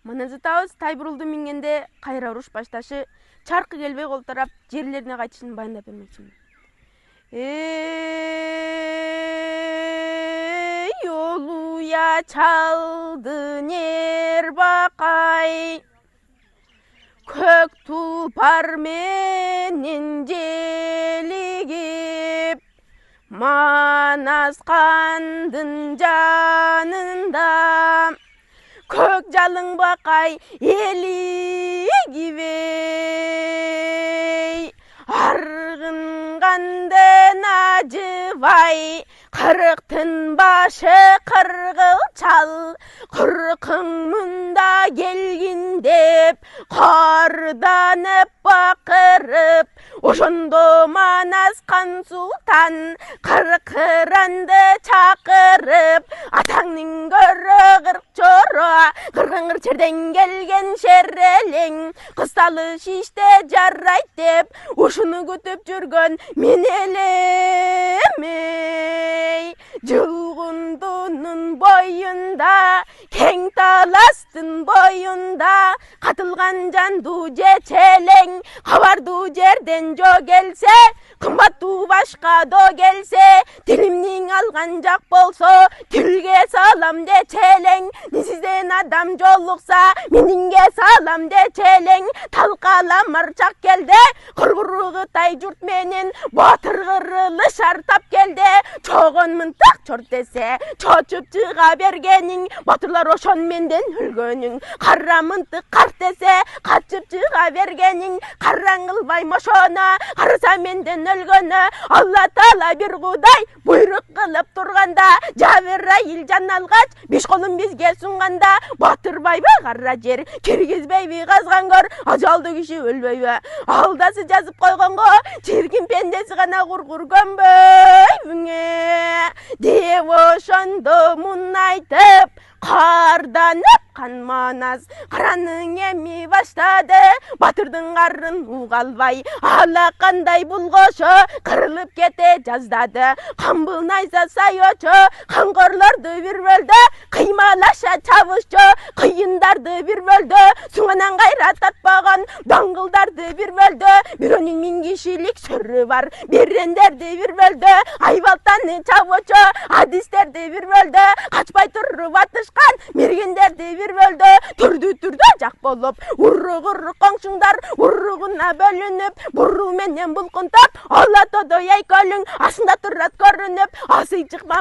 Маназатабыз Тайбурулду мингенде кайра уруш башташы чаркы келбей колтурап жерлерине кайтышын баяндап бермекчимин. Эй, олуя чалды нербакай, көк тулпар менен желигип, Манас кандын жанында, көк жалың бакай элигибей, аргынганден ажыбай, кырыктын башы кыргыл чал, кыркың мында келгин деп карданып бакырып, ошондо Манас хан султан кыркыранды чакырып, атаңдын көрө кырк чора, кыргыңыр жерден келген шерелең, кысталы шиште жарайт деп ушуну күтүп жүргөн мен элем эй. Жылгундунун боюнда, кең таластын боюнда, катылган жанду же челең, кабардуу жерден жо келсе, кымбаттуу башка до келсе, тилимдин алган жак болсо, тилге салам де челең, сизден адам жолукса, менинге салам де челең, талкала марчак келде, кыргыруу Кытай журт менен батыр кырылы шартап келде, чогон мынтак чорт десе, чочуп чыга бергениң, батырлар ошон менден өлгөнүң, кара мынтык карт десе, качып чыга бергениң, караң кылбай мошоно, караса менден өлгөнү, Алла Таала бир Кудай буйрук кылып турганда, Жабырайыл жан алгач, беш колун бизге сунганда, батырбайбы кара жер, киргизбейби казган көр, ажалдуу киши өлбөйбү, алдасы жазып койгонго, чиркин пендеси гана кургур көмбөйбүңө, деп ошондо мун айтып, карданып кан Манас караның эми баштады, батырдын карын уга албай, ала кандай булгошо кырылып кете жаздады, камбыл найза сайочо, камгорлорду бир бөлдө, кыймалаша чабышчу, кыйындарды бир бөлдө, суңанан кайра татпаган даңгылдарды бир бөлдө, бирөөнүн 1000 кишилик сөрү бар, берендерди бир бөлдө, айбалтаны чабычу, адистерди бир бөлдө, качпай туруп атышкан мергендерди бир бөлдө, түрдүү жак болуп, уру коңшуңдар уругуна бөлүнүп, буру менен булкунтап, ала тодой эйкөлүң астында турат көрүнүп, асы чыкма